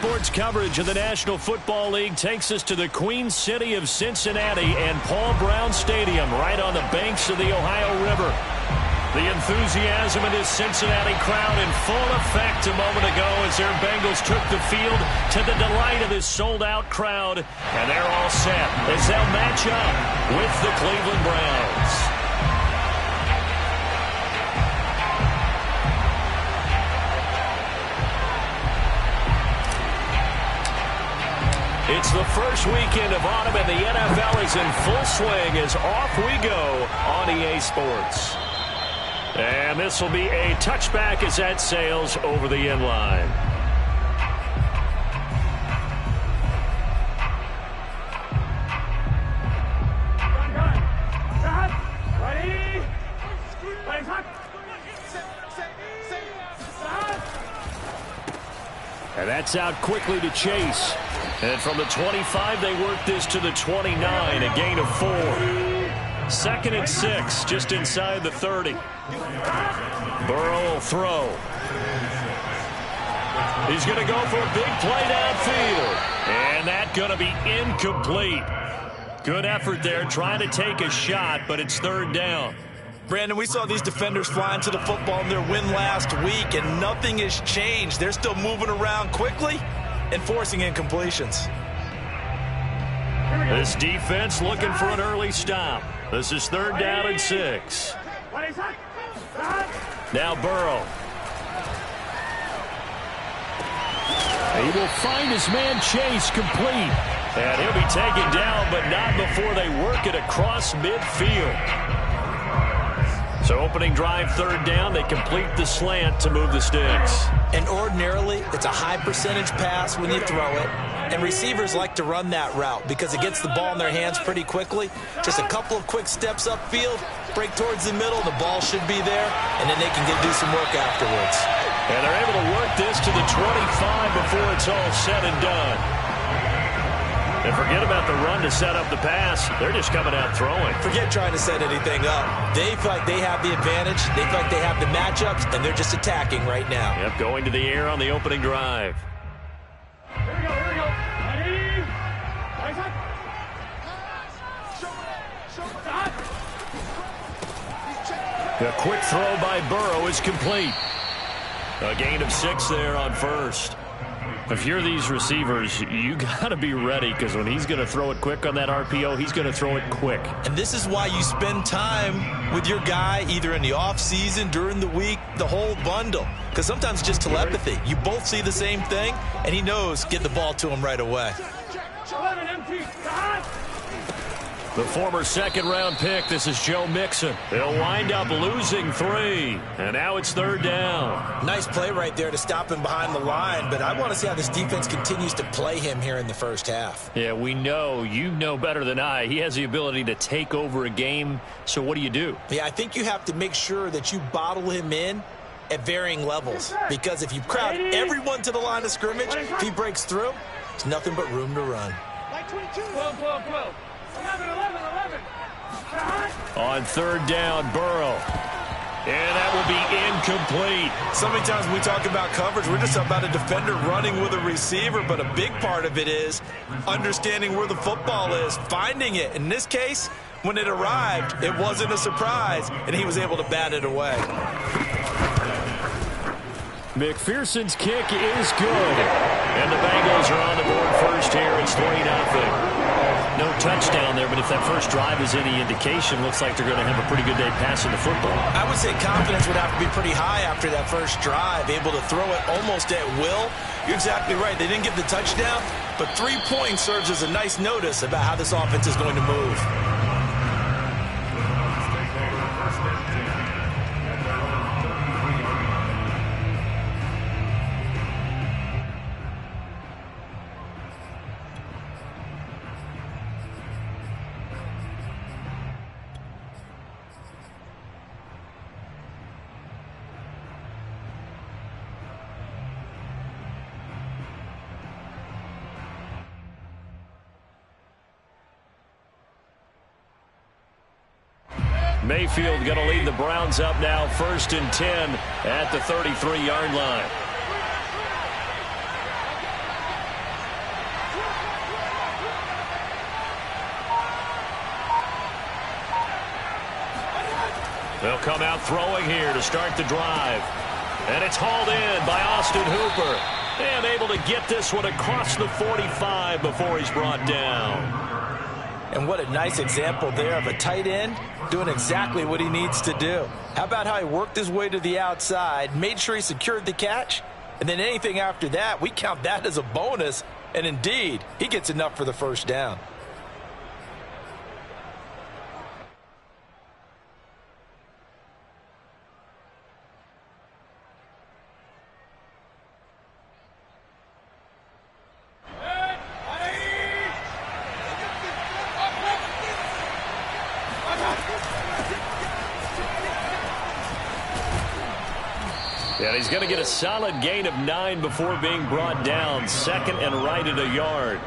Sports coverage of the National Football League takes us to the Queen City of Cincinnati and Paul Brown Stadium right on the banks of the Ohio River. The enthusiasm in this Cincinnati crowd in full effect a moment ago as their Bengals took the field to the delight of this sold-out crowd. And they're all set as they'll match up with the Cleveland Browns. It's the first weekend of autumn, and the NFL is in full swing as off we go on EA Sports. And this will be a touchback as that sails over the end line. And that's out quickly to Chase. And from the 25, they work this to the 29, a gain of 4. 2nd and 6, just inside the 30. Burrow will throw. He's going to go for a big play downfield. And that's going to be incomplete. Good effort there, trying to take a shot, but it's 3rd down. Brandon, we saw these defenders fly into the football in their win last week, and nothing has changed. They're still moving around quickly and forcing incompletions. This defense looking for an early stop. This is 3rd down and 6. Now Burrow. He will find his man Chase complete. And he'll be taken down, but not before they work it across midfield. So opening drive 3rd down, they complete the slant to move the sticks. And ordinarily, it's a high percentage pass when you throw it. And receivers like to run that route because it gets the ball in their hands pretty quickly. Just a couple of quick steps upfield, break towards the middle, the ball should be there, and then they can do some work afterwards. And they're able to work this to the 25 before it's all said and done. And forget about the run to set up the pass. They're just coming out throwing. Forget trying to set anything up. They feel like they have the advantage. They feel like they have the matchups, and they're just attacking right now. Yep, going to the air on the opening drive. Here we go, Ready? A quick throw by Burrow is complete. A gain of 6 there on 1st. If you're these receivers, you got to be ready because when he's going to throw it quick on that RPO, he's going to throw it quick. And this is why you spend time with your guy either in the offseason, during the week, the whole bundle. Because sometimes it's just telepathy. You both see the same thing, and he knows get the ball to him right away. The former 2nd-round pick, this is Joe Mixon. They'll wind up losing 3, and now it's 3rd down. Nice play right there to stop him behind the line, but I want to see how this defense continues to play him here in the first half. Yeah, we know, you know better than I, he has the ability to take over a game, so what do? Yeah, I think you have to make sure that you bottle him in at varying levels, because if you crowd everyone to the line of scrimmage, if he breaks through, it's nothing but room to run. Like 22. 12. 11. On 3rd down, Burrow. And that will be incomplete. So many times when we talk about coverage, we're just about a defender running with a receiver, but a big part of it is understanding where the football is, finding it. In this case, when it arrived, it wasn't a surprise, and he was able to bat it away. McPherson's kick is good. And the Bengals are on the board first here. It's 3-0. No touchdown there, but if that first drive is any indication, looks like they're going to have a pretty good day passing the football. I would say confidence would have to be pretty high after that first drive, able to throw it almost at will. You're exactly right. They didn't get the touchdown, but 3 points serves as a nice notice about how this offense is going to move. Mayfield going to lead the Browns up now, 1st and 10 at the 33-yard line. They'll come out throwing here to start the drive. And it's hauled in by Austin Hooper. And able to get this one across the 45 before he's brought down. And what a nice example there of a tight end doing exactly what he needs to do. How about how he worked his way to the outside, made sure he secured the catch, and then anything after that, we count that as a bonus. And indeed, he gets enough for the first down. And he's going to get a solid gain of 9 before being brought down. Second and right at a yard.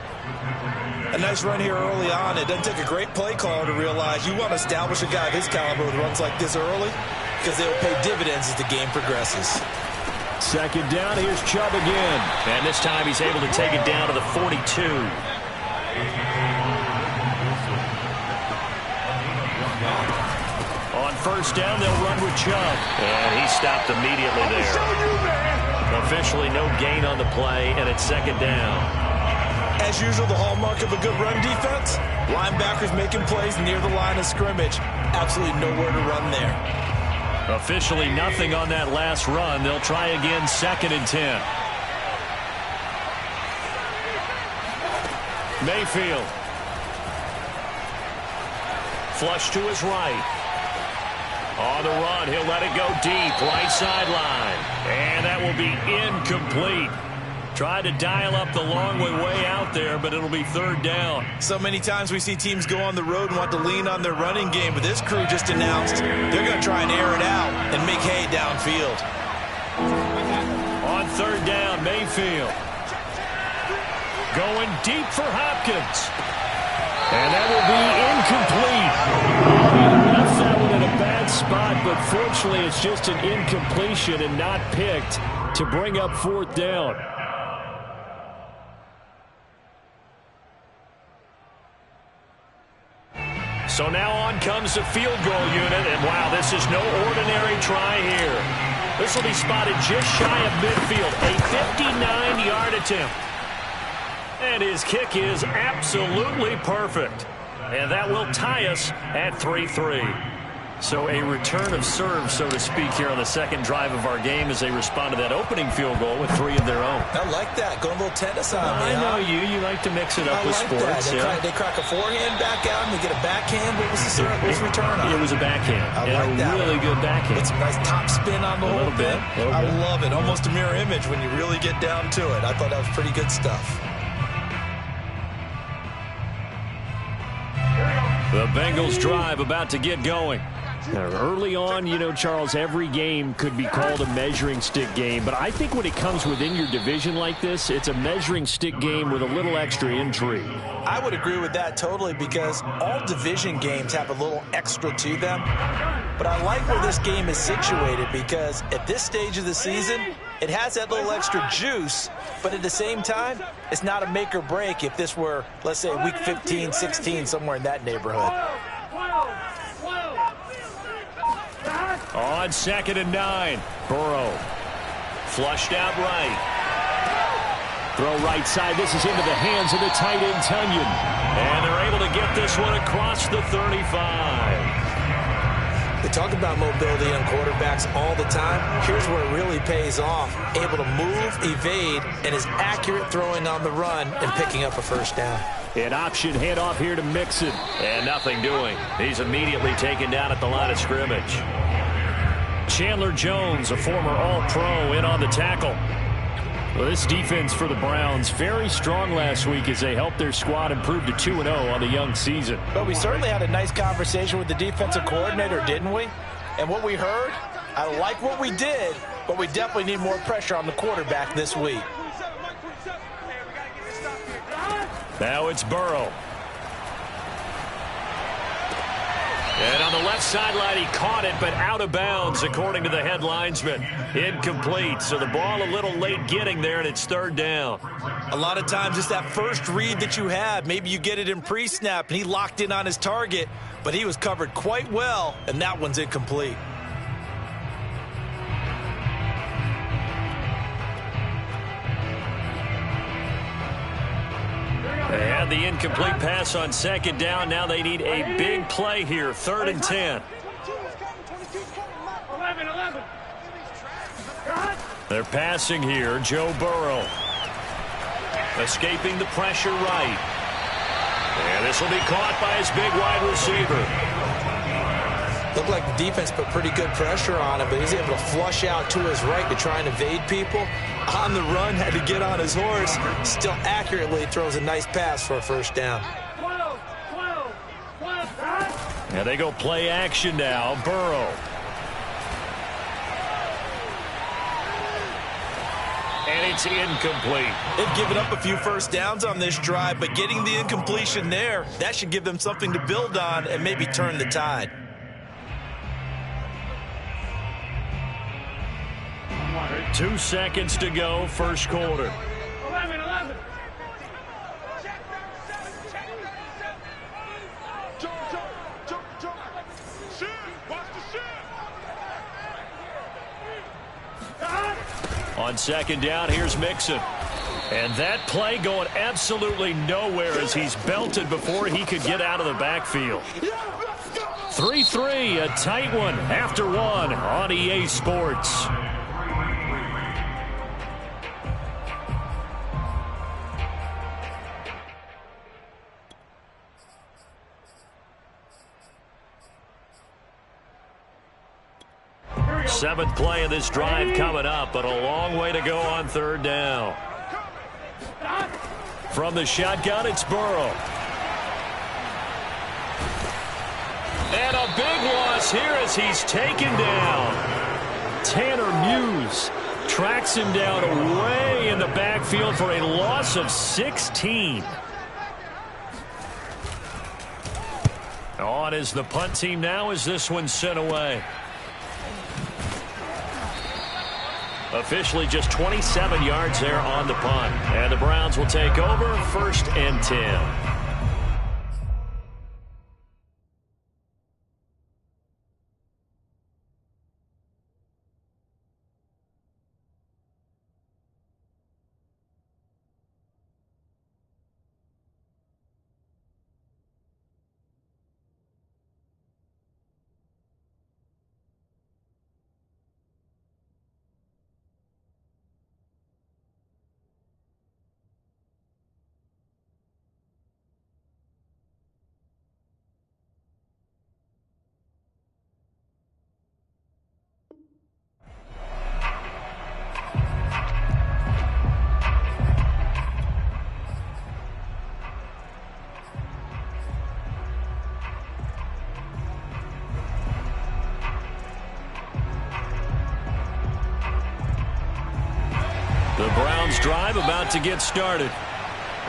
A nice run here early on. It doesn't take a great play caller to realize you want to establish a guy of his caliber with runs like this early because they will pay dividends as the game progresses. Second down, here's Chubb again. And this time he's able to take it down to the 42. On first down, they'll run with Chubb. And he stopped immediately there. Officially no gain on the play, and it's second down. As usual, the hallmark of a good run defense, linebackers making plays near the line of scrimmage. Absolutely nowhere to run there. Officially nothing on that last run. They'll try again, second and 10. Mayfield. Flush to his right. On the run, he'll let it go deep, right sideline. And that will be incomplete. Tried to dial up the long way out there, but it'll be third down. So many times we see teams go on the road and want to lean on their running game, but this crew just announced they're going to try and air it out and make hay downfield. On third down, Mayfield. Going deep for Hopkins. And that will be incomplete. Left that one in a bad spot, but fortunately it's just an incompletion and not picked to bring up fourth down. So now on comes the field goal unit, and wow, this is no ordinary try here. This will be spotted just shy of midfield, a 59-yard attempt. And his kick is absolutely perfect. And that will tie us at 3-3. So a return of serve, so to speak, here on the second drive of our game as they respond to that opening field goal with 3 of their own. I like that. Going a little tennis on me. I know you. You like to mix it up with sports. They crack a forehand back out and they get a backhand. What was the return on? It was a backhand. I like that. Really good backhand. It's a nice top spin on the whole thing. I love it. Almost a mirror image when you really get down to it. I thought that was pretty good stuff. The Bengals drive about to get going. Now, early on, you know, Charles, every game could be called a measuring stick game. But I think when it comes within your division like this, it's a measuring stick game with a little extra intrigue. I would agree with that totally because all division games have a little extra to them. But I like where this game is situated because at this stage of the season, it has that little extra juice. But at the same time, it's not a make or break if this were, let's say, week 15, 16, somewhere in that neighborhood. On second and 9, Burrow. Flushed out right. Throw right side. This is into the hands of the tight end, Tunyon. And they're able to get this one across the 35. They talk about mobility on quarterbacks all the time. Here's where it really pays off. Able to move, evade, and is accurate throwing on the run and picking up a first down. An option handoff here to Mixon. And nothing doing. He's immediately taken down at the line of scrimmage. Chandler Jones, a former All-Pro, in on the tackle. Well, this defense for the Browns, very strong last week as they helped their squad improve to 2-0 on the young season. But we certainly had a nice conversation with the defensive coordinator, didn't we? And what we heard, I like what we did, but we definitely need more pressure on the quarterback this week. Now it's Burrow. And on the left sideline, he caught it, but out of bounds, according to the head linesman. Incomplete, so the ball a little late getting there, and it's third down. A lot of times it's that first read that you had. Maybe you get it in pre-snap, and he locked in on his target, but he was covered quite well, and that one's incomplete. They had the incomplete pass on second down. Now they need a big play here, 3rd and 10. 11. They're passing here. Joe Burrow escaping the pressure right. And this will be caught by his big wide receiver. Looked like the defense put pretty good pressure on him, but he's able to flush out to his right to try and evade people. On the run, had to get on his horse. Still accurately throws a nice pass for a first down. 12. And they go play action now. Burrow. And it's incomplete. They've given up a few first downs on this drive, but getting the incompletion there, that should give them something to build on and maybe turn the tide. 2 seconds to go, first quarter. 11. On second down, here's Mixon. And that play going absolutely nowhere as he's belted before he could get out of the backfield. 3-3, a tight one after one on EA Sports. Seventh play of this drive coming up, but a long way to go on third down. From the shotgun, it's Burrow. And a big loss here as he's taken down. Tanner Muse tracks him down away in the backfield for a loss of 16. On is the punt team now as this one's sent away. Officially just 27 yards there on the punt. And the Browns will take over, 1st and 10. The Browns drive about to get started.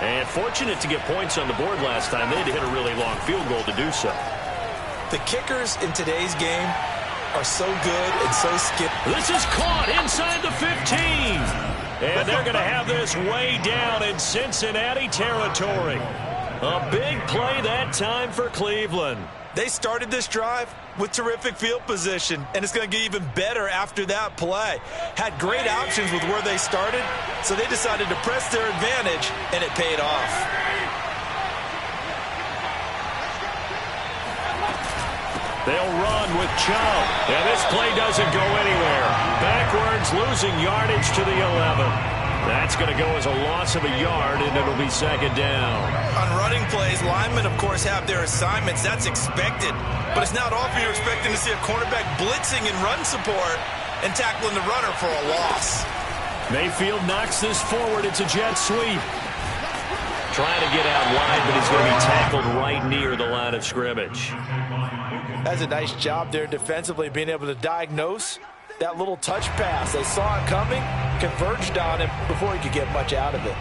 And fortunate to get points on the board last time. They had to hit a really long field goal to do so. The kickers in today's game are so good and so skilled. This is caught inside the 15. And they're going to have this way down in Cincinnati territory. A big play that time for Cleveland. They started this drive with terrific field position, and it's going to get even better after that play. Had great options with where they started, so they decided to press their advantage, and it paid off. They'll run with Chubb. And this play doesn't go anywhere. Backwards, losing yardage to the 11. That's going to go as a loss of a yard, and it'll be second down. On running plays, linemen, of course, have their assignments. That's expected. But it's not often you're expecting to see a cornerback blitzing in run support and tackling the runner for a loss. Mayfield knocks this forward. It's a jet sweep. Trying to get out wide, but he's going to be tackled right near the line of scrimmage. That's a nice job there defensively, being able to diagnose that little touch pass. They saw it coming, converged on him before he could get much out of it.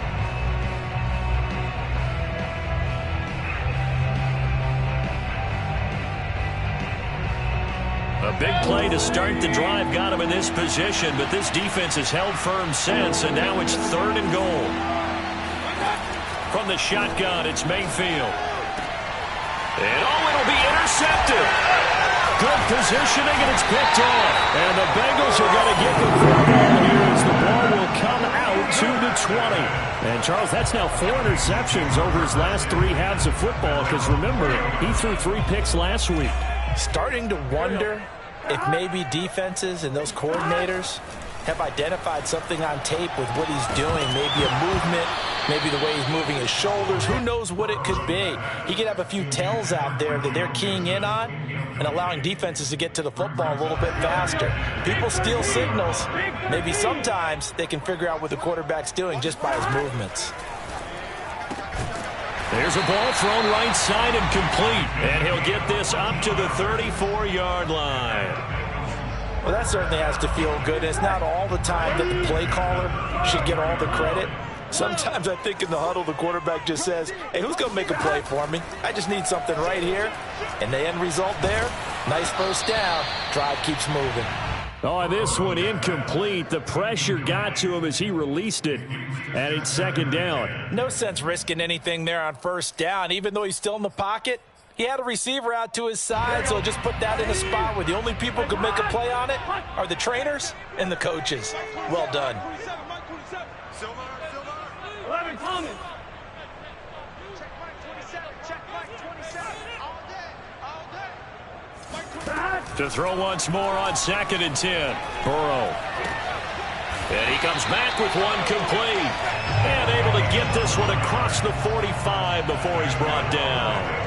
Big play to start the drive got him in this position, but this defense has held firm since, and now it's 3rd and goal. From the shotgun, it's Mayfield. And it'll be intercepted. Good positioning, and it's picked off. And the Bengals are going to get the football here as the ball will come out to the 20. And, Charles, that's now 4 interceptions over his last 3 halves of football because, remember, he threw 3 picks last week. Starting to wonder if maybe defenses and those coordinators have identified something on tape with what he's doing. Maybe a movement, maybe the way he's moving his shoulders. Who knows what it could be? He could have a few tells out there that they're keying in on and allowing defenses to get to the football a little bit faster. People steal signals. Maybe sometimes they can figure out what the quarterback's doing just by his movements. There's a ball thrown right side and complete. And he'll get this up to the 34-yard line. Well, that certainly has to feel good. It's not all the time that the play caller should get all the credit. Sometimes I think in the huddle, the quarterback just says, hey, who's going to make a play for me? I just need something right here. And the end result there, nice first down. Drive keeps moving. Oh, this one incomplete. The pressure got to him as he released it. And it's 2nd down. No sense risking anything there on first down. Even though he's still in the pocket, he had a receiver out to his side, so just put that in a spot where the only people who can make a play on it are the trainers and the coaches. Well done. 11 coming. To throw once more on 2nd and 10. Burrow. And he comes back with one complete. And able to get this one across the 45 before he's brought down.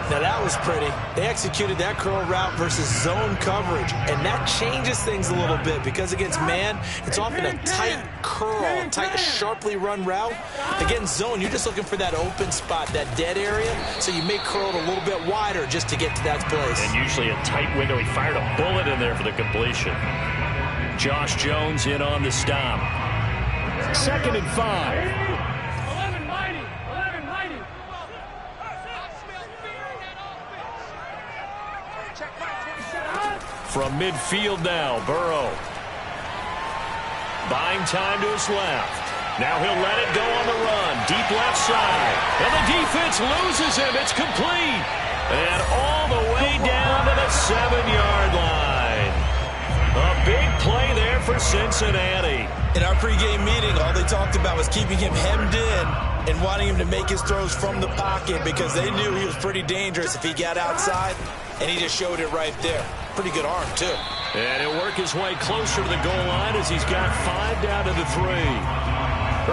Now that was pretty. They executed that curl route versus zone coverage, and that changes things a little bit because against man, it's often a tight curl, tight, sharply run route. Against zone, you're just looking for that open spot, that dead area, so you may curl it a little bit wider just to get to that place. And usually a tight window. He fired a bullet in there for the completion. Josh Jones in on the stop. 2nd and 5. From midfield now, Burrow. Buying time to his left. Now he'll let it go on the run. Deep left side. And the defense loses him. It's complete. And all the way down to the 7-yard line. A big play there for Cincinnati. In our pregame meeting, all they talked about was keeping him hemmed in and wanting him to make his throws from the pocket because they knew he was pretty dangerous if he got outside, and he just showed it right there. Pretty good arm, too. And he'll work his way closer to the goal line as he's got 5 down to the 3.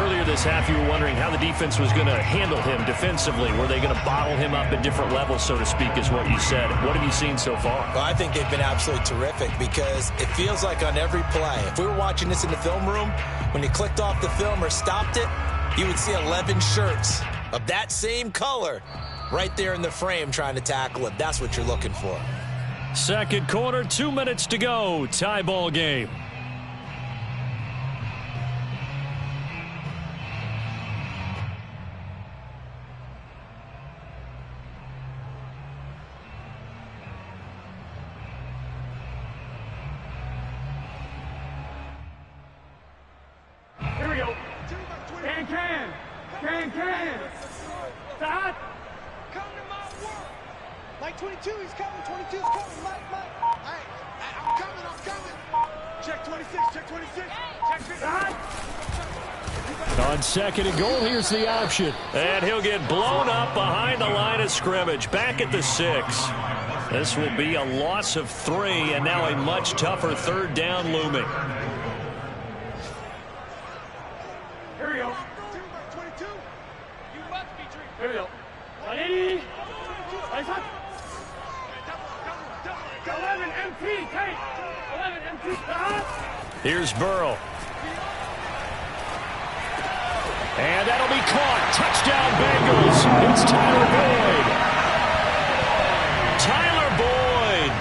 Earlier this half, you were wondering how the defense was going to handle him defensively. Were they going to bottle him up at different levels, so to speak, is what you said. What have you seen so far? Well, I think they've been absolutely terrific because it feels like on every play, if we were watching this in the film room, when you clicked off the film or stopped it, you would see 11 shirts of that same color right there in the frame trying to tackle it. That's what you're looking for. 2nd quarter, 2 minutes to go. Tie ball game. Here we go. Can. Stop. Come to my world. Mike 22, he's coming. 22's coming. Mike. Hey, I'm coming. Check 26. Check 26. Stop. On 2nd and goal, here's the option. And he'll get blown up behind the line of scrimmage. Back at the 6. This will be a loss of 3, and now a much tougher 3rd down looming. Here we go. 22. You must be drinking. Here we go. 180. 11 MT. Take. 11 MT. Stop. Here's Burrow. And that'll be caught. Touchdown, Bengals. It's Tyler Boyd. Tyler Boyd.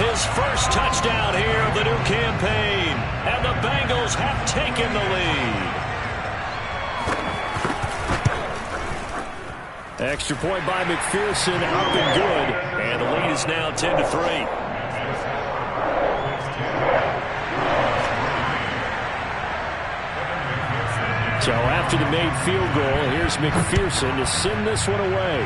His first touchdown here of the new campaign. And the Bengals have taken the lead. Extra point by McPherson, up and good. And the lead is now 10-3. So after the made field goal, here's McPherson to send this one away.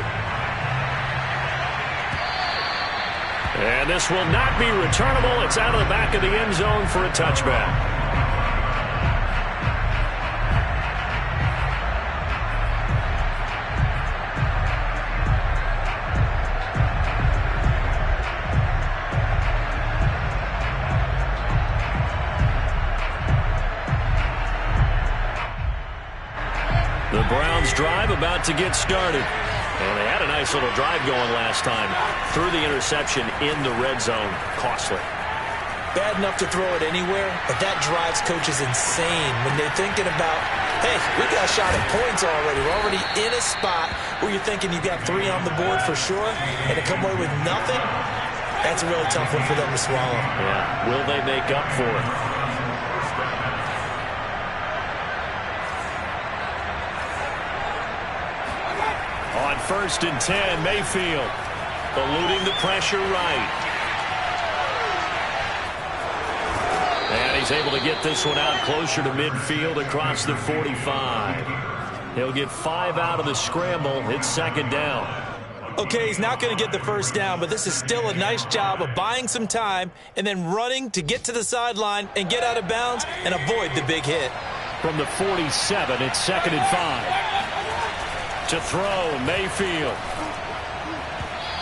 And this will not be returnable. It's out of the back of the end zone for a touchback. The Browns drive about to get started. And they had a nice little drive going last time. Threw the interception in the red zone. Costly. Bad enough to throw it anywhere, but that drives coaches insane when they're thinking about, hey, we got a shot at points already. We're already in a spot where you're thinking you got 3 on the board for sure, and to come away with nothing, that's a really tough one for them to swallow. Yeah. Will they make up for it? On 1st and 10, Mayfield eluding the pressure right. And he's able to get this one out closer to midfield across the 45. He'll get 5 out of the scramble. It's 2nd down. Okay, he's not going to get the 1st down, but this is still a nice job of buying some time and then running to get to the sideline and get out of bounds and avoid the big hit. From the 47, it's 2nd and 5. To throw, Mayfield.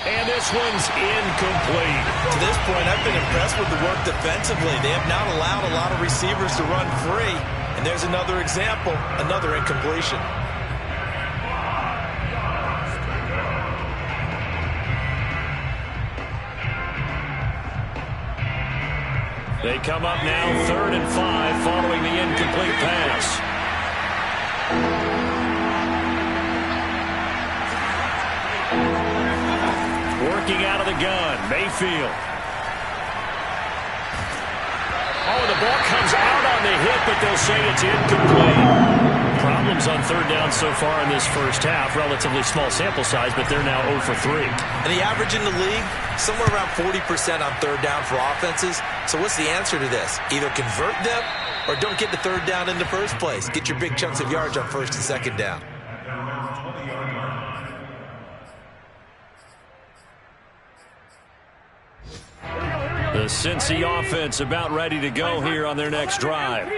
And this one's incomplete. To this point, I've been impressed with the work defensively. They have not allowed a lot of receivers to run free. And there's another example, another incompletion. They come up now 3rd and 5 following the incomplete pass. Working out of the gun, Mayfield. Oh, the ball comes out on the hit, but they'll say it's incomplete. Problems on 3rd down so far in this first half. Relatively small sample size, but they're now 0 for 3. And the average in the league, somewhere around 40% on 3rd down for offenses. So what's the answer to this? Either convert them or don't get the 3rd down in the first place. Get your big chunks of yards on 1st and 2nd down. The Cincy offense about ready to go here on their next drive.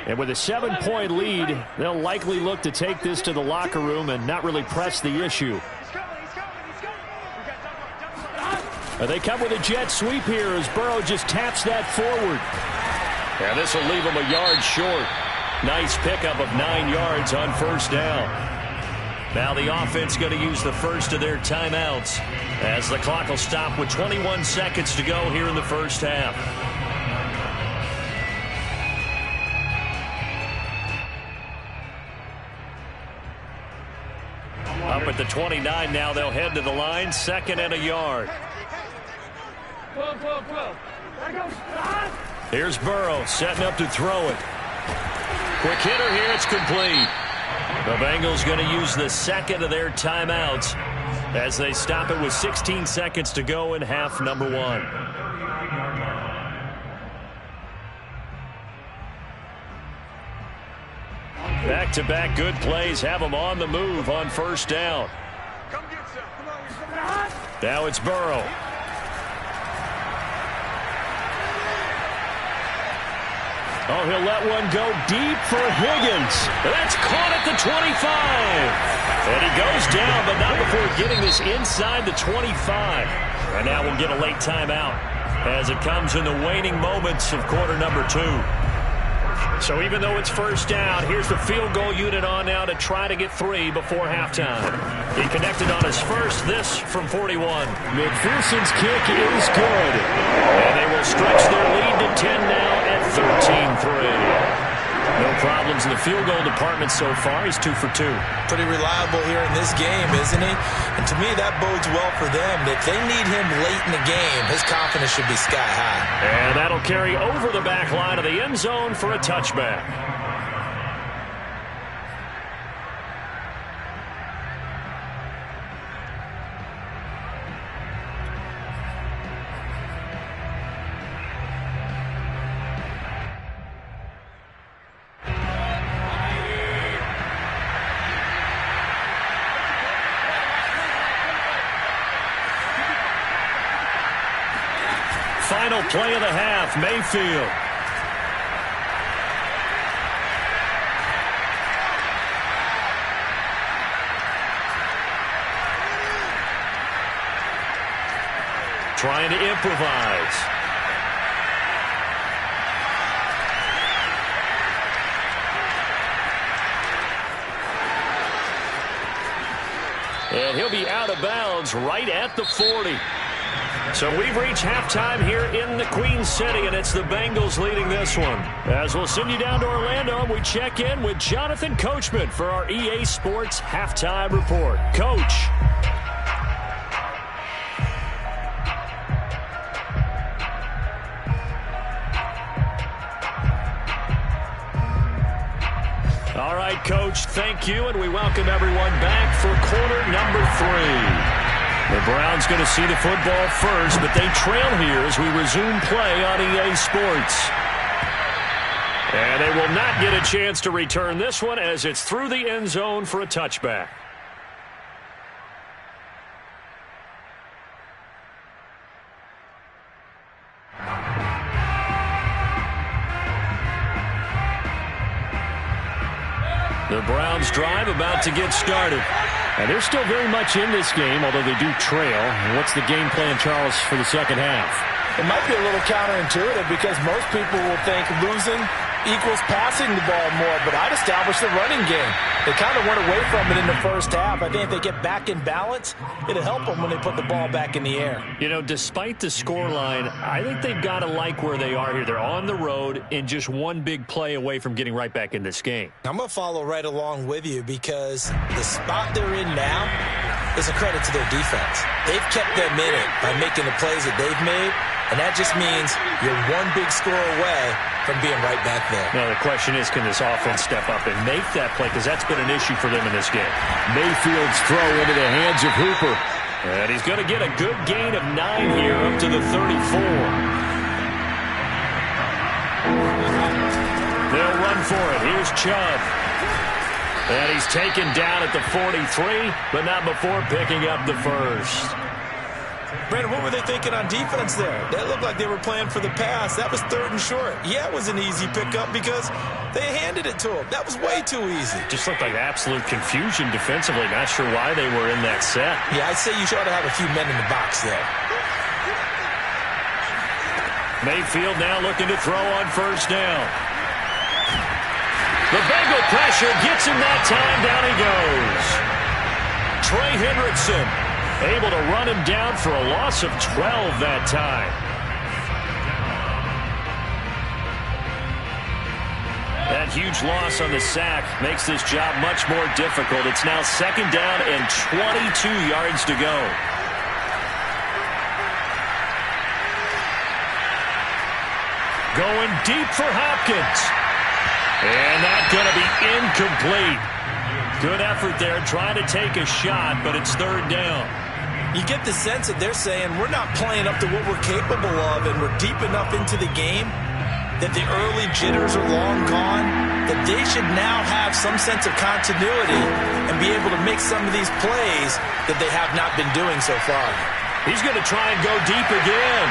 And with a 7-point lead, they'll likely look to take this to the locker room and not really press the issue. They come with a jet sweep here as Burrow just taps that forward. And this will leave them a yard short. Nice pickup of 9 yards on 1st down. Now the offense going to use the first of their timeouts as the clock will stop with 21 seconds to go here in the first half. Up at the 29 now, they'll head to the line, 2nd and a yard. Here's Burrow setting up to throw it. Quick hitter here, it's complete. The Bengals going to use the 2nd of their timeouts as they stop it with 16 seconds to go in half number 1. Back-to-back good plays have them on the move on 1st down. Now it's Burrow. Oh, he'll let one go deep for Higgins. That's caught at the 25. And he goes down, but not before getting this inside the 25. And now we'll get a late timeout as it comes in the waning moments of quarter number 2. So even though it's 1st down, here's the field goal unit on now to try to get 3 before halftime. He connected on his first, this from 41. McPherson's kick is good. And they will stretch their lead to 10 now at 13-3. No problems in the field goal department so far. He's 2 for 2. Pretty reliable here in this game, isn't he? And to me, that bodes well for them. If they need him late in the game, his confidence should be sky high. And that'll carry over the back line of the end zone for a touchback. final play of the half, Mayfield. Trying to improvise. And he'll be out of bounds right at the 40. So we've reached halftime here in the Queen City, and it's the Bengals leading this one. As we'll send you down to Orlando, we check in with Jonathan Coachman for our EA Sports Halftime Report. Coach. All right, Coach, thank you, and we welcome everyone back for quarter number 3. The Browns going to see the football first, but they trail here as we resume play on EA Sports. And they will not get a chance to return this one as it's through the end zone for a touchback. The Browns drive about to get started. And they're still very much in this game, although they do trail. What's the game plan, Charles, for the second half? It might be a little counterintuitive because most people will think losing equals passing the ball more, but I'd establish the running game. They kind of went away from it in the first half. I think if they get back in balance, it'll help them when they put the ball back in the air. You know, despite the scoreline, I think they've got to like where they are here. They're on the road and just one big play away from getting right back in this game. I'm going to follow right along with you because the spot they're in now is a credit to their defense. They've kept them in it by making the plays that they've made, and that just means you're one big score away from being right back there. Now, the question is, can this offense step up and make that play? Because that's been an issue for them in this game. Mayfield's throw into the hands of Hooper. And he's going to get a good gain of 9 here up to the 34. They'll run for it. Here's Chubb. And he's taken down at the 43, but not before picking up the first. Brandon, what were they thinking on defense there? That looked like they were playing for the pass. That was 3rd and short. Yeah, it was an easy pickup because they handed it to him. That was way too easy. Just looked like absolute confusion defensively. Not sure why they were in that set. Yeah, I'd say you ought to have a few men in the box there. Mayfield now looking to throw on first down. The Bengal pressure gets him that time. Down he goes. Trey Hendrickson able to run him down for a loss of 12 that time. That huge loss on the sack makes this job much more difficult. It's now 2nd down and 22 yards to go. Going deep for Hopkins. And that's going to be incomplete. Good effort there trying to take a shot, but it's 3rd down. You get the sense that they're saying we're not playing up to what we're capable of, and we're deep enough into the game that the early jitters are long gone, that they should now have some sense of continuity and be able to make some of these plays that they have not been doing so far. He's going to try and go deep again.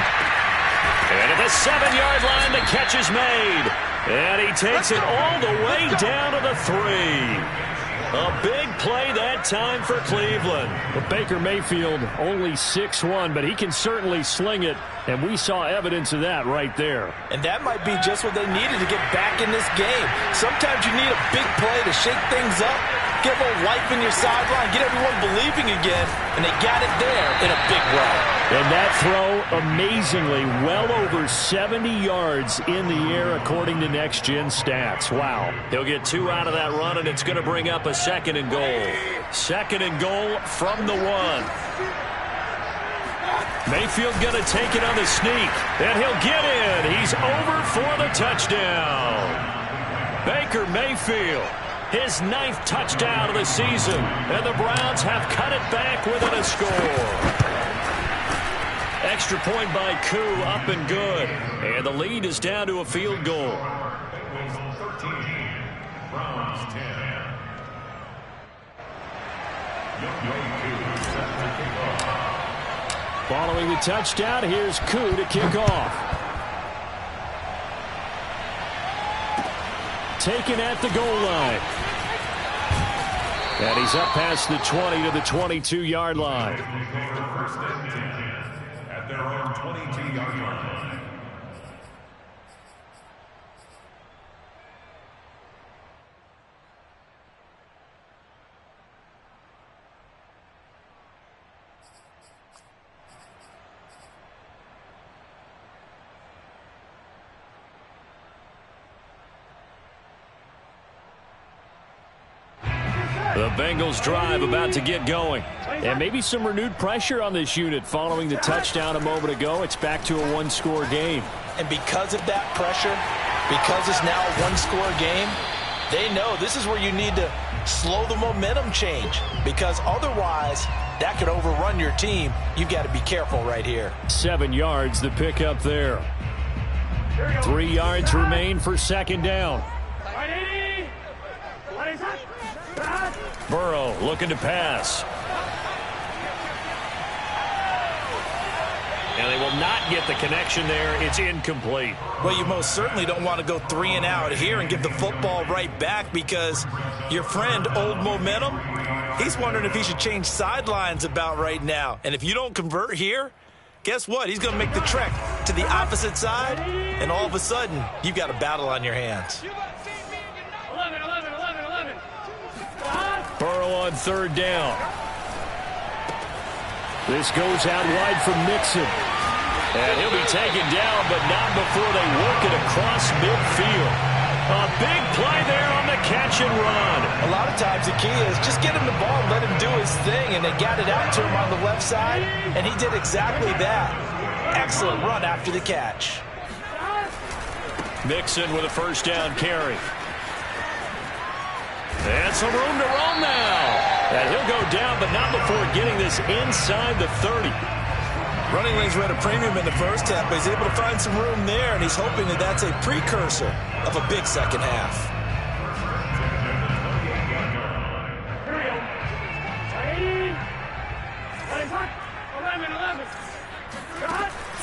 And at the 7-yard line, the catch is made. And he takes it all the way down to the 3. A big play that time for Cleveland. Well, Baker Mayfield only 6'1", but he can certainly sling it, and we saw evidence of that right there. And that might be just what they needed to get back in this game. Sometimes you need a big play to shake things up, get a little life in your sideline, get everyone believing again, and they got it there in a big way. And that throw, amazingly, well over 70 yards in the air, according to Next Gen Stats. Wow. He'll get 2 out of that run, and it's going to bring up a 2nd and goal. 2nd and goal from the 1. Mayfield going to take it on the sneak, and he'll get in. He's over for the touchdown. Baker Mayfield, his 9th touchdown of the season, and the Browns have cut it back within a score. Extra point by Koo, up and good. And the lead is down to a field goal. Bengals 13, Browns 10. Young Koo set to kick off. Following the touchdown, here's Koo to kick off. Taken at the goal line. And he's up past the 20 to the 22-yard line. First and 10 at their own 22-yard line. The Bengals drive about to get going. And maybe some renewed pressure on this unit following the touchdown a moment ago. It's back to a one-score game. And because of that pressure, because it's now a one-score game, they know this is where you need to slow the momentum change, because otherwise that could overrun your team. You've got to be careful right here. 7 yards, the pickup there. 3 yards remain for second down. Burrow looking to pass. And they will not get the connection there. It's incomplete. Well, you most certainly don't want to go 3 and out here and give the football right back, because your friend, Old Momentum, he's wondering if he should change sidelines about right now. And if you don't convert here, guess what? He's going to make the trek to the opposite side, and all of a sudden, you've got a battle on your hands. 11. Burrow on third down. This goes out wide from Mixon. And he'll be taken down, but not before they work it across midfield. A big play there on the catch and run. A lot of times the key is just get him the ball and let him do his thing, and they got it out to him on the left side, and he did exactly that. Excellent run after the catch. Mixon with a first down carry. And some room to roam now. And he'll go down, but not before getting this inside the 30. Running lanes were at a premium in the first half, but he's able to find some room there, and he's hoping that that's a precursor of a big second half.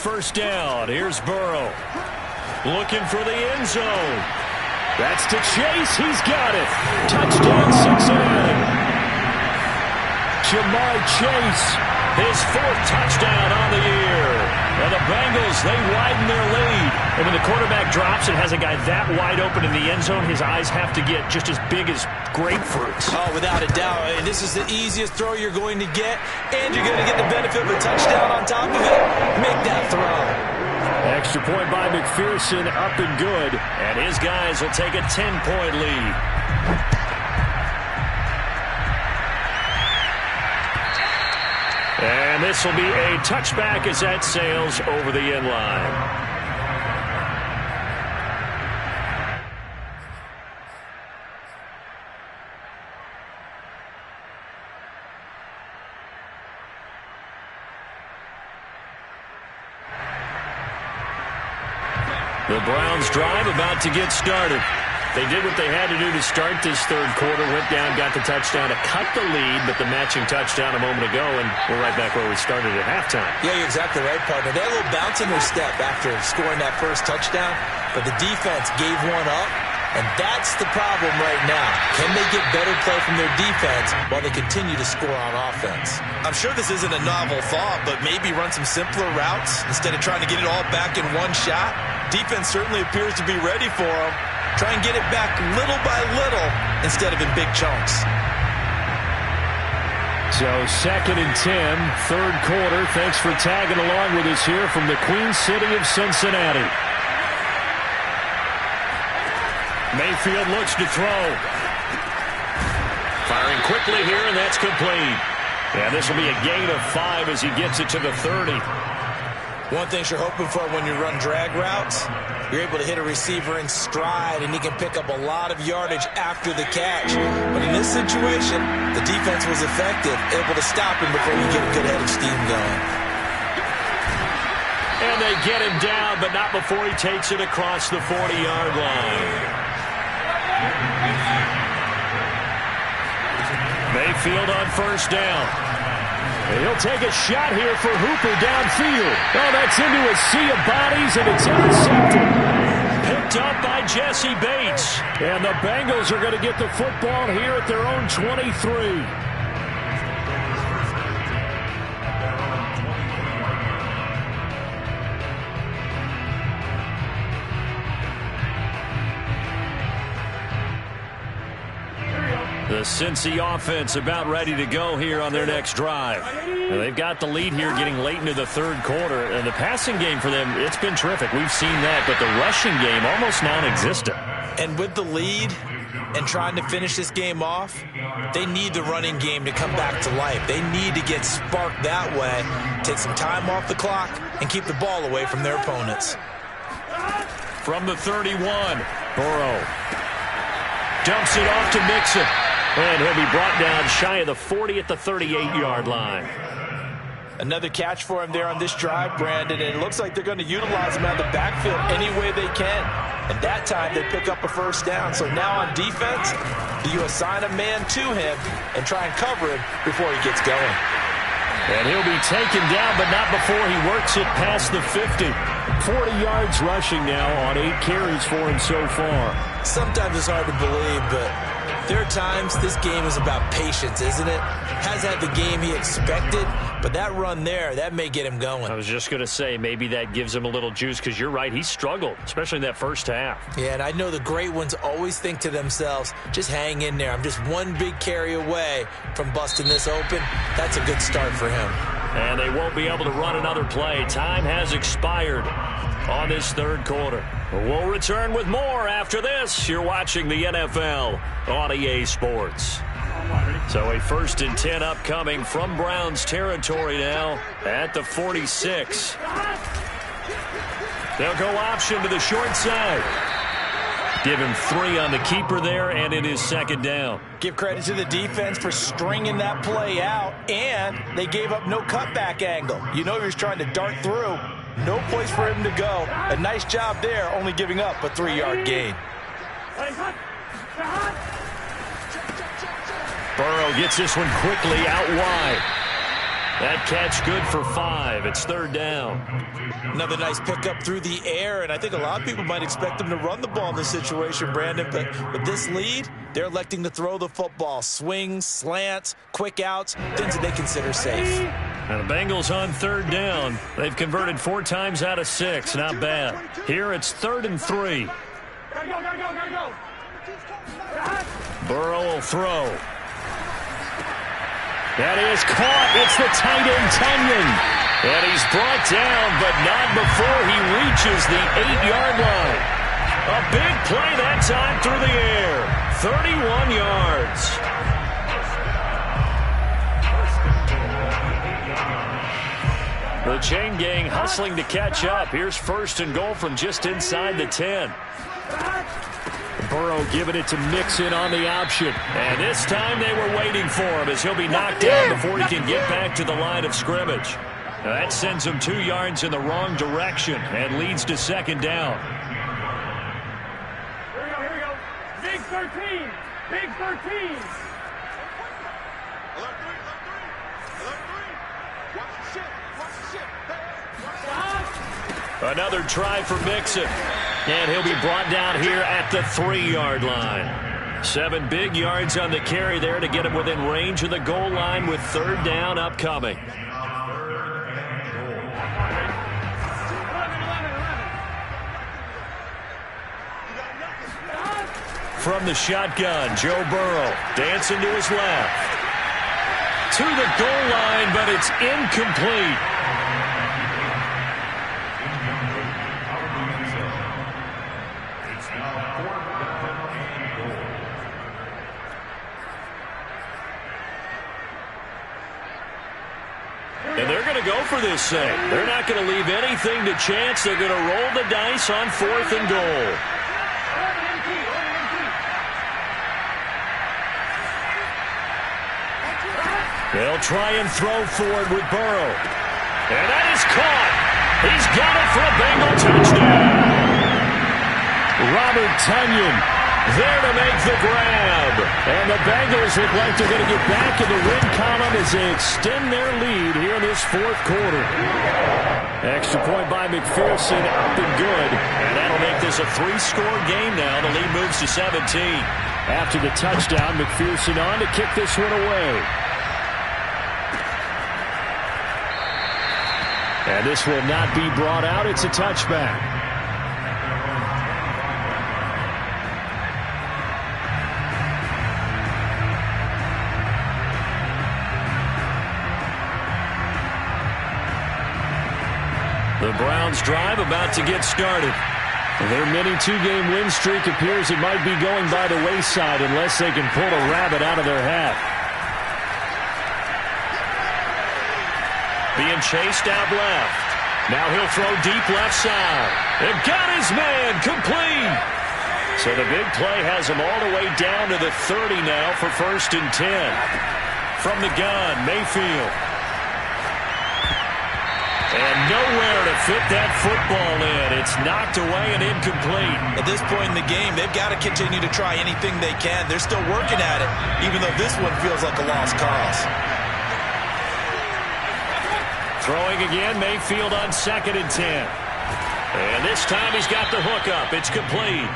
First down. Here's Burrow. Looking for the end zone. That's to Chase. He's got it. Touchdown, Cincinnati. Jamar Chase, his 4th touchdown on the year. And the Bengals, they widen their lead. And when the quarterback drops and has a guy that wide open in the end zone, his eyes have to get just as big as grapefruits. Oh, without a doubt. And this is the easiest throw you're going to get, and you're going to get the benefit of a touchdown on top of it. Make that throw. Extra point by McPherson, up and good. And his guys will take a 10-point lead. And this will be a touchback as that sails over the end line. The Browns drive about to get started. They did what they had to do to start this third quarter. Went down, got the touchdown to cut the lead, but the matching touchdown a moment ago, and we're right back where we started at halftime. Yeah, you're exactly right, partner. They had a little bounce in their step after scoring that first touchdown, but the defense gave one up, and that's the problem right now. Can they get better play from their defense while they continue to score on offense? I'm sure this isn't a novel thought, but maybe run some simpler routes instead of trying to get it all back in one shot. Defense certainly appears to be ready for them. Try and get it back little by little instead of in big chunks. So 2nd and 10, third quarter. Thanks for tagging along with us here from the Queen City of Cincinnati. Mayfield looks to throw. Firing quickly here, and that's complete. And this will be a gain of 5 as he gets it to the 30. One thing you're hoping for when you run drag routes, you're able to hit a receiver in stride, and he can pick up a lot of yardage after the catch. But in this situation, the defense was effective, able to stop him before you get a good head of steam going. And they get him down, but not before he takes it across the 40-yard line. Mayfield on first down. And he'll take a shot here for Hooper downfield. Oh, that's into a sea of bodies, and it's intercepted. Picked up by Jesse Bates. And the Bengals are going to get the football here at their own 23. The Cincy offense about ready to go here on their next drive. Now, they've got the lead here getting late into the third quarter. And the passing game for them, it's been terrific. We've seen that, but the rushing game almost non-existent. And with the lead and trying to finish this game off, they need the running game to come back to life. They need to get sparked that way, take some time off the clock, and keep the ball away from their opponents. From the 31, Burrow dumps it off to Mixon. And he'll be brought down shy of the 40 at the 38-yard line. Another catch for him there on this drive, Brandon, and it looks like they're going to utilize him out of the backfield any way they can. And that time they pick up a first down. So now on defense, do you assign a man to him and try and cover him before he gets going? And he'll be taken down, but not before he works it past the 50. 40 yards rushing now on 8 carries for him so far. Sometimes it's hard to believe, but there are times this game is about patience, isn't it? Has had the game he expected, but that run there, that may get him going. I was just going to say, maybe that gives him a little juice, because you're right, he struggled, especially in that first half. Yeah, and I know the great ones always think to themselves, just hang in there. I'm just one big carry away from busting this open. That's a good start for him. And they won't be able to run another play. Time has expired on this third quarter. We'll return with more after this. You're watching the NFL on EA Sports. So a 1st and 10 upcoming from Browns territory now at the 46. They'll go option to the short side. Give him 3 on the keeper there, and it is 2nd down. Give credit to the defense for stringing that play out, and they gave up no cutback angle. You know he was trying to dart through. No place for him to go. A nice job there, only giving up a 3-yard gain. Burrow gets this one quickly out wide. That catch good for 5. It's 3rd down. Another nice pickup through the air, and I think a lot of people might expect them to run the ball in this situation, Brandon, but with this lead, they're electing to throw the football. Swings, slants, quick outs, things that they consider safe. Now the Bengals on 3rd down. They've converted 4 times out of 6. Not bad. Here it's 3rd and 3. Go. Burrow will throw. That is caught. It's the tight end, Tunyon. And he's brought down, but not before he reaches the 8-yard line. A big play that time through the air. 31 yards. The chain gang hustling to catch up. Here's 1st and goal from just inside the 10. Burrow giving it to Mixon on the option. And this time they were waiting for him as he'll be knocked down before he can get back to the line of scrimmage. Now that sends him 2 yards in the wrong direction and leads to 2nd down. Here we go. Big 13. Big 13. Another try for Mixon. And he'll be brought down here at the 3-yard line. 7 big yards on the carry there to get him within range of the goal line with 3rd down upcoming. From the shotgun, Joe Burrow dancing to his left. To the goal line, but it's incomplete. And they're going to go for this thing. They're not going to leave anything to chance. They're going to roll the dice on 4th and goal. They'll try and throw forward with Burrow. And that is caught. He's got it for a Bengal touchdown. Robert Tunyon There to make the grab. And the Bengals look like they're going to get back in the win column as they extend their lead here in this fourth quarter. Extra point by McPherson, up and good. And that'll make this a 3-score game now. The lead moves to 17. After the touchdown, McPherson on to kick this one away. And this will not be brought out. It's a touchback. The Browns drive about to get started. Their mini 2-game win streak appears it might be going by the wayside unless they can pull a rabbit out of their hat. Being chased out left. Now he'll throw deep left side. And got his man complete. So the big play has him all the way down to the 30 now for 1st and 10. From the gun, Mayfield. And nowhere to fit that football in. It's knocked away and incomplete. At this point in the game, they've got to continue to try anything they can. They're still working at it, even though this one feels like a lost cause. Throwing again, Mayfield on 2nd and 10. And this time he's got the hook up. It's complete.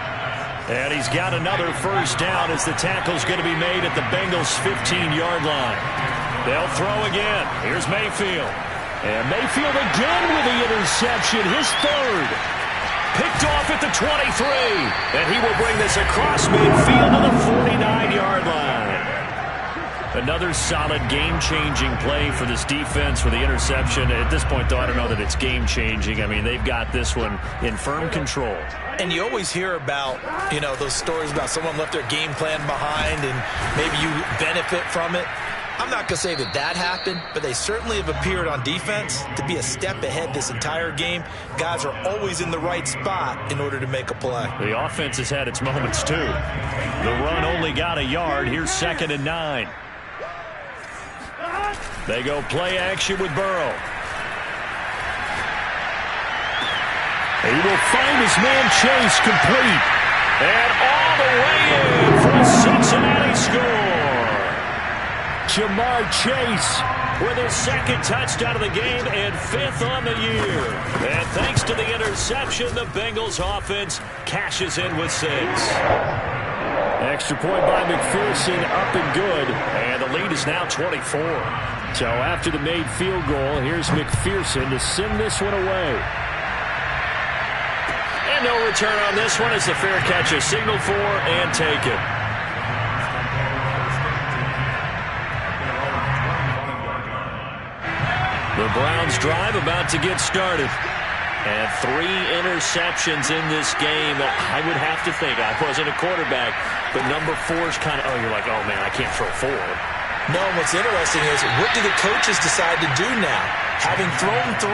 And he's got another first down as the tackle's going to be made at the Bengals' 15-yard line. They'll throw again. Here's Mayfield. And Mayfield again with the interception, his 3rd. Picked off at the 23. And he will bring this across midfield to the 49-yard line. Another solid game-changing play for this defense for the interception. At this point, though, I don't know that it's game-changing. I mean, they've got this one in firm control. And you always hear about, those stories about someone left their game plan behind and maybe you benefit from it. I'm not going to say that happened, but they certainly have appeared on defense to be a step ahead this entire game. Guys are always in the right spot in order to make a play. The offense has had its moments, too. The run only got a yard. Here's 2nd and 9. They go play action with Burrow. He will find his man Chase complete. And all the way in for a Cincinnati score. Jamar Chase with his 2nd touchdown of the game and 5th on the year. And thanks to the interception, the Bengals offense cashes in with 6. Extra point by McPherson, up and good. And the lead is now 24. So after the made field goal, here's McPherson to send this one away. And no return on this one as the fair catch is signaled for and taken. The Browns drive about to get started. And 3 interceptions in this game. I would have to think, I wasn't a quarterback, but number 4 is kind of, you're like, oh man, I can't throw 4. No, and what's interesting is, what do the coaches decide to do now? Having thrown 3,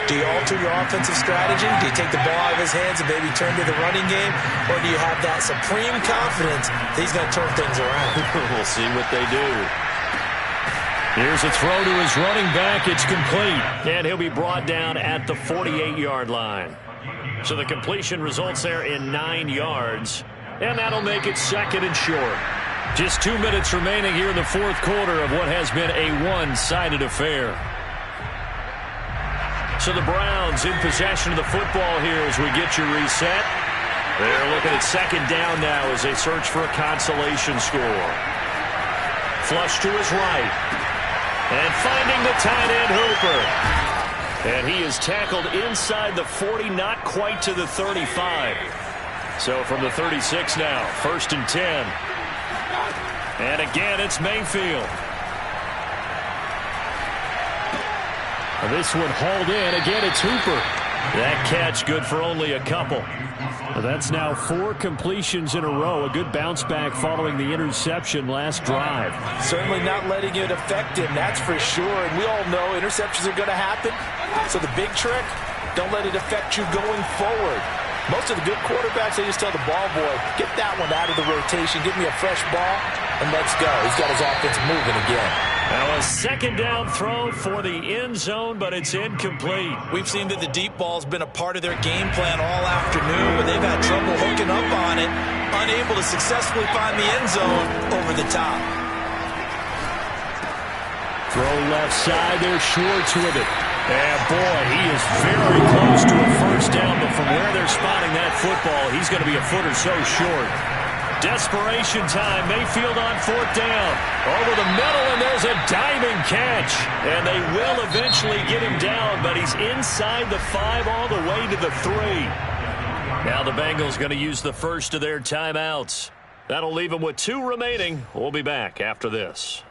do you alter your offensive strategy? Do you take the ball out of his hands and maybe turn to the running game? Or do you have that supreme confidence that he's going to turn things around? We'll see what they do. Here's a throw to his running back. It's complete. And he'll be brought down at the 48-yard line. So the completion results there in 9 yards. And that'll make it 2nd and short. Just 2 minutes remaining here in the fourth quarter of what has been a one-sided affair. So the Browns in possession of the football here as we get your reset. They're looking at 2nd down now as they search for a consolation score. Flush to his right. And finding the tight end Hooper. And he is tackled inside the 40, not quite to the 35. So from the 36 now, 1st and 10. And again, it's Mayfield. And this one hauled in. Again, it's Hooper. That catch good for only a couple. Well, that's now 4 completions in a row. A good bounce back following the interception last drive. Certainly not letting it affect him, that's for sure. And we all know interceptions are going to happen. So the big trick, don't let it affect you going forward. Most of the good quarterbacks, they just tell the ball boy, get that one out of the rotation, give me a fresh ball, and let's go. He's got his offense moving again. Now a second down throw for the end zone, but it's incomplete. We've seen that the deep ball's been a part of their game plan all afternoon, but they've had trouble hooking up on it, unable to successfully find the end zone over the top. Throw left side there, Schwartz with it. And boy, he is very close to a first down, but from where they're spotting that football, he's going to be a foot or so short. Desperation time. Mayfield on fourth down. Over the middle, and there's a diving catch. And they will eventually get him down, but he's inside the 5 all the way to the 3. Now the Bengals going to use the first of their timeouts. That'll leave them with 2 remaining. We'll be back after this.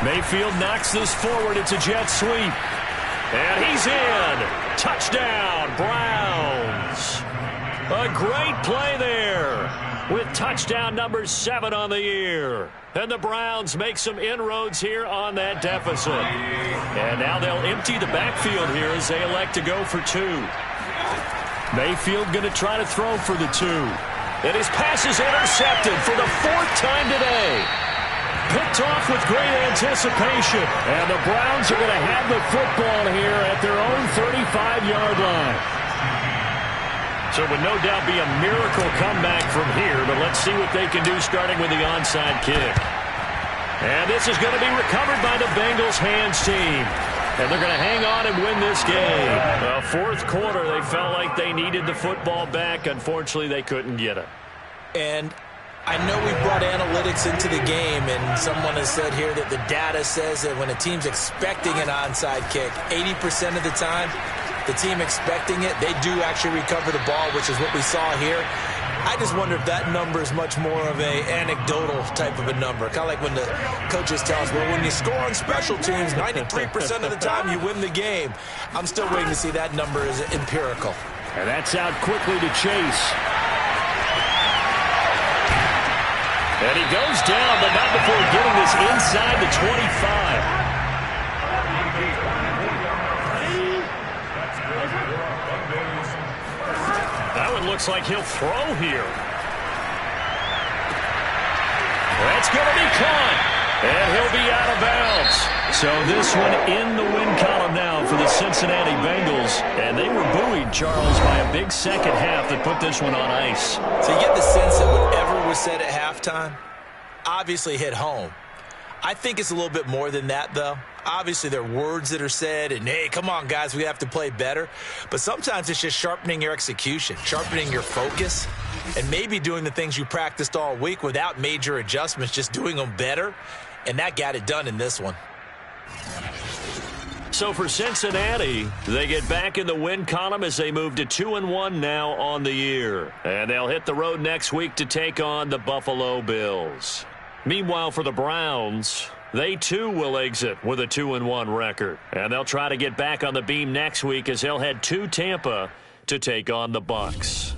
Mayfield knocks this forward. It's a jet sweep. And he's in. Touchdown, Browns. A great play there with touchdown number 7 on the year. And the Browns make some inroads here on that deficit. And now they'll empty the backfield here as they elect to go for 2. Mayfield going to try to throw for the 2. And his pass is intercepted for the 4th time today. Picked off with great anticipation. And the Browns are going to have the football here at their own 35-yard line. So it would no doubt be a miracle comeback from here, but let's see what they can do starting with the onside kick. And this is going to be recovered by the Bengals hands team. And they're going to hang on and win this game. Fourth quarter, they felt like they needed the football back. Unfortunately, they couldn't get it. And I know we brought analytics into the game, and someone has said here that the data says that when a team's expecting an onside kick, 80% of the time, the team expecting it, they do actually recover the ball, which is what we saw here. I just wonder if that number is much more of a anecdotal type of a number. Kind of like when the coaches tell us, well, when you score on special teams, 93% of the time you win the game. I'm still waiting to see that number is empirical. And that's out quickly to Chase. And he goes down, but not before getting this inside the 25. That one looks like he'll throw here. That's going to be caught. And he'll be out of bounds. So this one in the win column now for the Cincinnati Bengals. And they were buoyed, Charles, by a big second half that put this one on ice. So you get the sense that whatever was said at halftime obviously hit home. I think it's a little bit more than that, though. Obviously, there are words that are said, and, hey, come on, guys, we have to play better. But sometimes it's just sharpening your execution, sharpening your focus, and maybe doing the things you practiced all week without major adjustments, just doing them better. And that got it done in this one. So for Cincinnati, they get back in the win column as they move to 2-1 now on the year. And they'll hit the road next week to take on the Buffalo Bills. Meanwhile, for the Browns, they too will exit with a 2-1 record. And they'll try to get back on the beam next week as they'll head to Tampa to take on the Bucs.